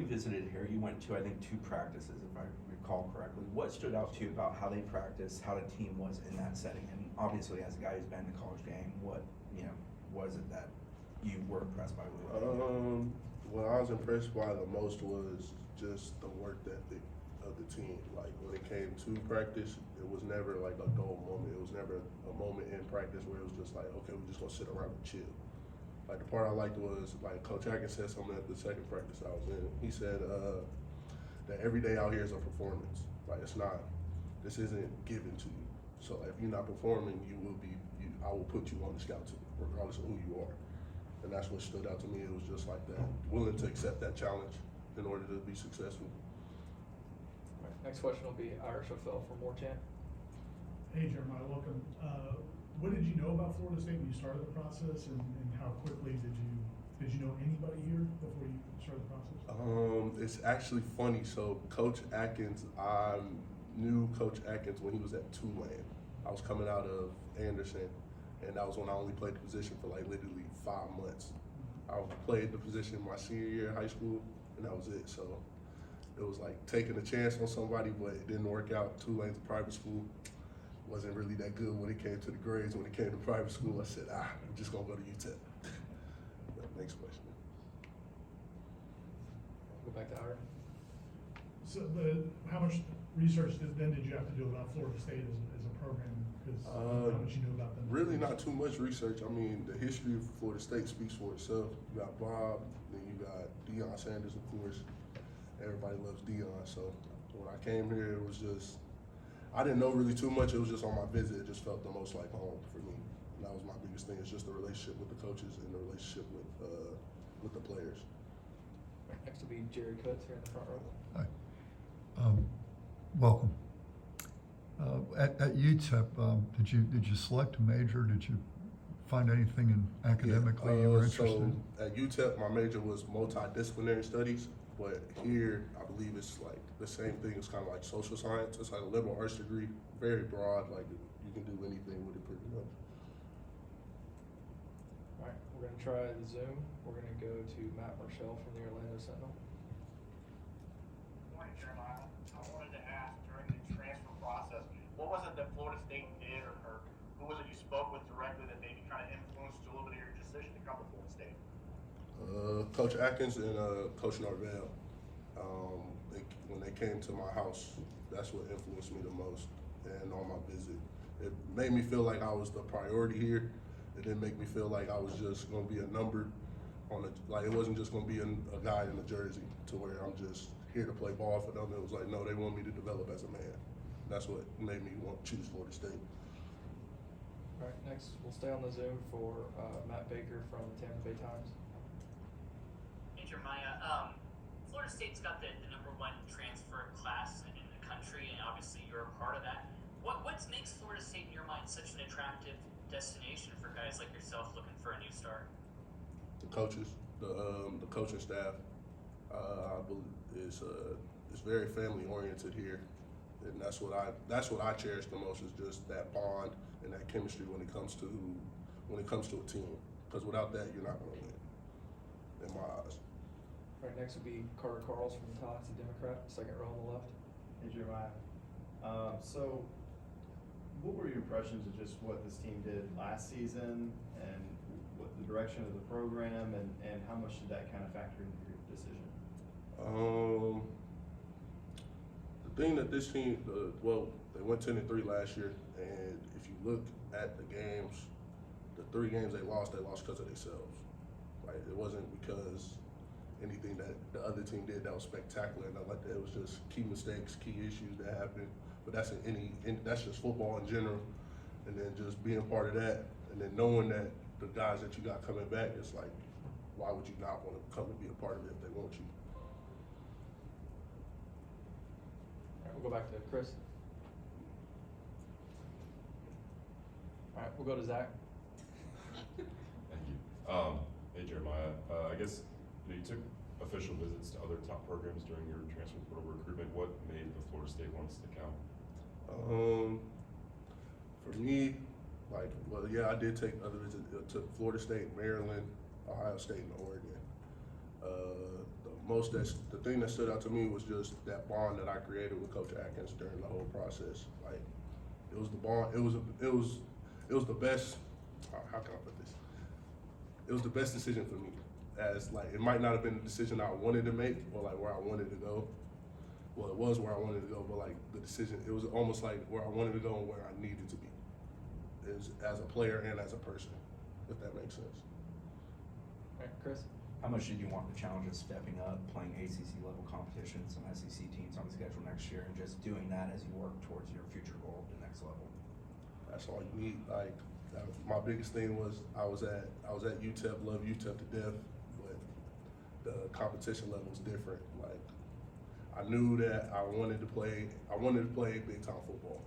visited here, you went to, I think, 2 practices, if I recall correctly. What stood out to you about how they practiced, how the team was in that setting? And obviously, as a guy who's been to college game, what was it that you were impressed by? What I was impressed by the most was just the work ethic of the team. Like when it came to practice, it was never like a dull moment. It was never a moment in practice where it was just like, okay, we're just gonna sit around and chill. Like the part I liked was like Coach Atkins said something at the second practice I was in. He said that every day out here is a performance. Like this isn't given to you. So if you're not performing, I will put you on the scout team, regardless of who you are. And that's what stood out to me. It was just like that, willing to accept that challenge in order to be successful. All right, next question will be Irish O'Fell from Moorchamp. Hey Jeremiah, welcome. What did you know about Florida State when you started the process, and how quickly did you know anybody here before you started the process? It's actually funny. So Coach Atkins, I knew Coach Atkins when he was at Tulane. I was coming out of Anderson, and that was when I only played the position for like literally 5 months. I played the position my senior year in high school, and that was it. So it was like taking a chance on somebody, but it didn't work out. Tulane's a private school. Wasn't really that good when it came to the grades. When it came to private school, I said, I'm just gonna go to UTEP. Next question. Go back to Ira. So, how much research did you have to do about Florida State as a program? Because how much you know about them? Really not too much research. I mean, the history of Florida State speaks for itself. You got Bob, then you got Deion Sanders, of course. Everybody loves Deion. So when I came here, it was just, I didn't know really too much. It was just on my visit. It just felt the most like home for me. And that was my biggest thing. It's just the relationship with the coaches and the relationship with the players. Right, next will be Jerry Cutts here in the front row. Hi. Welcome. At UTEP, did you select a major? Did you find anything in academically you were interested in? So at UTEP, my major was multidisciplinary studies, but here I believe it's like the same thing. It's kind of like social science. It's like a liberal arts degree, very broad. Like you can do anything with it pretty much. All right, we're gonna try the Zoom. We're gonna go to Matt Marshall from the Orlando Sentinel. Good morning, Jeremiah. I wanted to ask during the transfer process, what was it that Florida State did, or who was it you spoke with directly that maybe kind of influenced a little bit of your decision to come to Florida State? Coach Atkins and Coach Norvell. When they came to my house, that's what influenced me the most. And on my visit, it made me feel like I was the priority here. It didn't make me feel like I was just going to be a number like it wasn't just going to be a guy in a jersey to where I'm just here to play ball for them. It was like, no, they want me to develop as a man. That's what made me want to choose Florida State. All right, next we'll stay on the Zoom for Matt Baker from Tampa Bay Times. Hey Jeremiah, Florida State's got the #1 transfer class in the country, and obviously you're a part of that. What makes Florida State in your mind such an attractive destination for guys like yourself looking for a new start? The coaches, the coaching staff, I believe is very family oriented here, and that's what I cherish the most, is just that bond and that chemistry when it comes to a team. Because without that, you're not going to win, in my eyes. All right, next will be Carter Carls from the Tallahassee Democrat, second row on the left. Hey Jeremiah. So what were your impressions of just what this team did last season, and what the direction of the program, and how much did that kind of factor into your decision? The thing that this team, they went 10-3 last year, and if you look at the games, the 3 games they lost because of themselves. Right? It wasn't because anything that the other team did that was spectacular and nothing like that. It was just key mistakes, key issues that happened. But that's that's just football in general. And then just being part of that, and then knowing that the guys that you got coming back, it's like, why would you not want to come and be a part of it if they want you? All right, we'll go back to Chris. All right, we'll go to Zach. Thank you. Hey Jeremiah, I guess you took official visits to other top programs during your transfer portal recruitment. What made the Florida State one stick out? For me, I did take other visits to Florida State, Maryland, Ohio State, and Oregon. The the thing that stood out to me was just that bond that I created with Coach Atkins during the whole process. Like, it was the bond. It was the best. How can I put this? It was the best decision for me. As like, it might not have been the decision I wanted to make or like where I wanted to go. Well, it was where I wanted to go, but like the decision, it was almost like where I wanted to go and where I needed to be, as a player and as a person, if that makes sense. All right, Chris? How much did you want the challenge of stepping up, playing ACC level competition, some SEC teams on the schedule next year, and just doing that as you work towards your future goal of the next level? That's all you need. Like, my biggest thing was I was at UTEP, love UTEP to death, but the competition level was different. Like, I knew that I wanted to play big time football,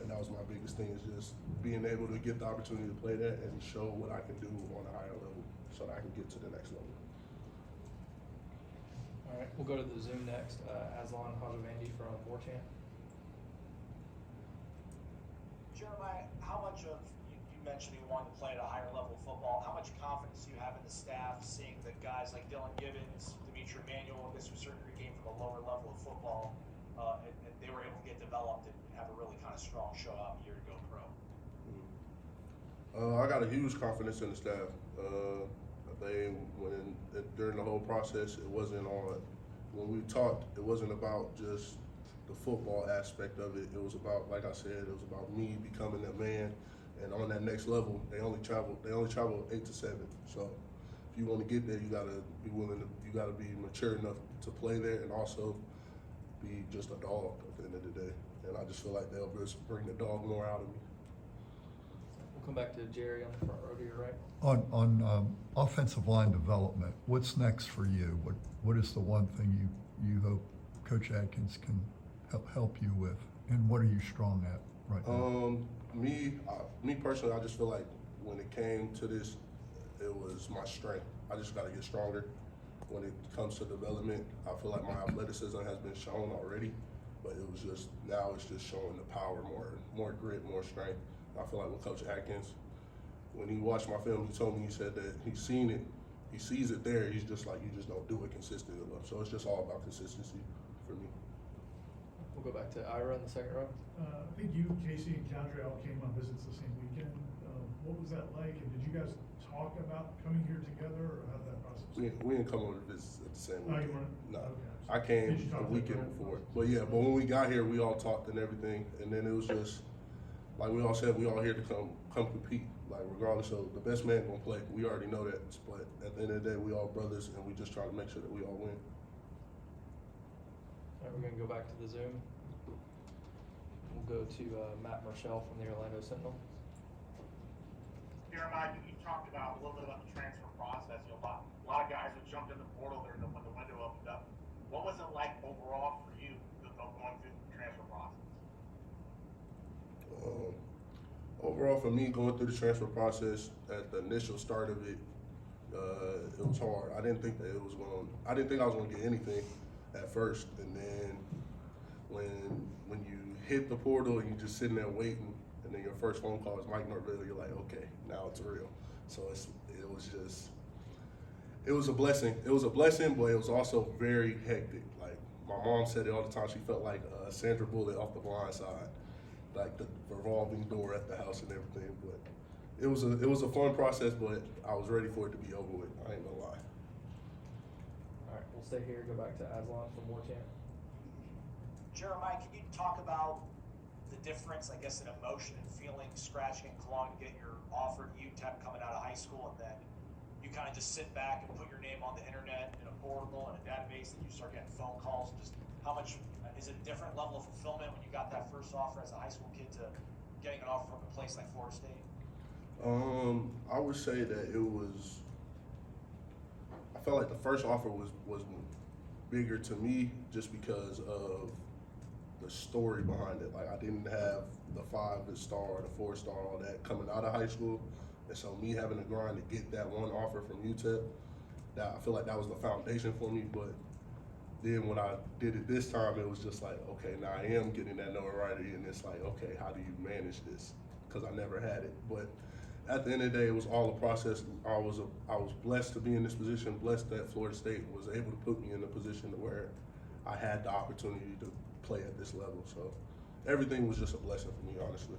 and that was my biggest thing, is just being able to get the opportunity to play that and show what I can do on a higher level, so that I can get to the next level. All right, we'll go to the Zoom next. Aslan Hajavandi from Warchant. Jeremiah, how much of, you mentioned you wanted to play at a higher level of football, how much confidence do you have in the staff seeing that guys like Dylan Gibbons, Demetri Emanuel, this was certainly came from a lower level of football, and they were able to get developed and have a really kind of strong show out year to go pro? I got a huge confidence in the staff. During the whole process, it wasn't on, when we talked, it wasn't about just the football aspect of it. It was about, like I said, it was about me becoming that man. And on that next level, they only travel 8 to 7. So if you want to get there, you gotta be you gotta be mature enough to play there, and also be just a dog at the end of the day. And I just feel like they'll just bring the dog more out of me. We'll come back to Jerry on the front row to your right. On offensive line development, what's next for you? What is the one thing you hope Coach Atkins can help you with, and what are you strong at right now? Me personally, I just feel like when it came to this, it was my strength. I just got to get stronger. When it comes to development, I feel like my athleticism has been shown already, but it's just showing the power, more grit, more strength. I feel like with Coach Atkins, when he watched my film, he told me, he said that he's seen it, he sees it there. He's just like, you just don't do it consistently enough. So it's just all about consistency for me. We'll go back to Ira in the second row. I think you, Casey, and Cadre all came on visits the same weekend. What was that like, and did you guys talk about coming here together, or how did that process? We didn't come over to visit at the same Oh, weekend. you weren't? No, Okay. I came Did you talk the to weekend them? before. But yeah, but when we got here, we all talked and everything, and then it was just like we all said, we all here to come compete. Like, regardless of the best man gonna play, we already know that. But at the end of the day, we all brothers, and we just try to make sure that we all win. All right, we're gonna go back to the Zoom. We'll go to Matt Marshall from the Orlando Sentinel. Jeremiah, you talked about a little bit about the transfer process. You know, a lot of guys that jumped in the portal there when the window opened up. What was it like overall for you going through the transfer process? Overall, for me, going through the transfer process, at the initial start of it, it was hard. I didn't think I was going to get anything at first, and then when you hit the portal and you're just sitting there waiting, and then your first phone call is Mike Norvell, you're like, okay, now it's real. So it was a blessing. It was a blessing, but it was also very hectic. Like, my mom said it all the time. She felt like Sandra Bullock off The Blind Side, like the revolving door at the house and everything. But it was a fun process, but I was ready for it to be over with. I ain't gonna lie. All right, we'll stay here. Go back to Aslan from Warchant. Jeremiah, can you talk about the difference, I guess, in emotion and feeling, scratching and clawing to get your offer to UTEP coming out of high school, and then you kind of just sit back and put your name on the internet in a portal and a database, and you start getting phone calls? Just how much is it a different level of fulfillment when you got that first offer as a high school kid to getting an offer from a place like Florida State? I would say that I felt like the first offer was bigger to me just because of the story behind it. Like, I didn't have the 5-star or the 4-star, all that coming out of high school. And so me having to grind to get that one offer from UTEP, I feel like that was the foundation for me. But then when I did it this time, it was just like, okay, now I am getting that notoriety, and it's like, okay, how do you manage this? Because I never had it. But at the end of the day, it was all a process. I was blessed to be in this position, blessed that Florida State was able to put me in a position to where I had the opportunity to play at this level. So everything was just a blessing for me, honestly.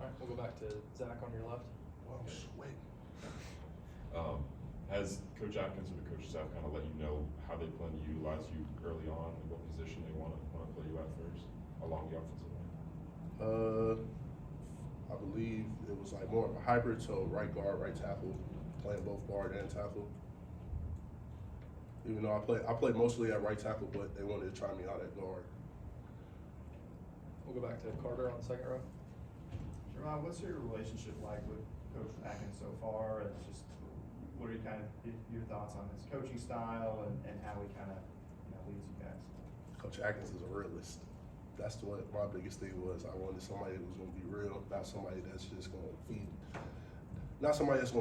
All right, we'll go back to Zach on your left. Well, I'm sweating. Has Coach Atkins or the coaching staff kind of let you know how they plan to utilize you early on, and what position they want to play you at first along the offensive line? I believe it was like more of a hybrid, so right guard, right tackle, playing both guard and tackle. Even though I played mostly at right tackle, but they wanted to try me out at guard. We'll go back to Carter on the second row. Jeremiah, what's your relationship like with Coach Atkins so far, and just what are your thoughts on his coaching style and how he kind of leads you guys? Coach Atkins is a realist. That's what my biggest thing was. I wanted somebody that was going to be real, not somebody that's just going to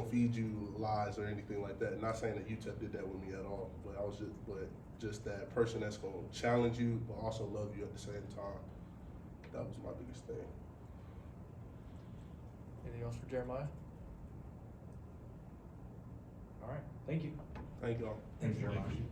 feed you lies or anything like that. Not saying that UTEP did that with me at all, but just that person that's going to challenge you but also love you at the same time. That was my biggest thing. Anything else for Jeremiah? All right, thank you. Thank y'all. Thanks very much. Thank you.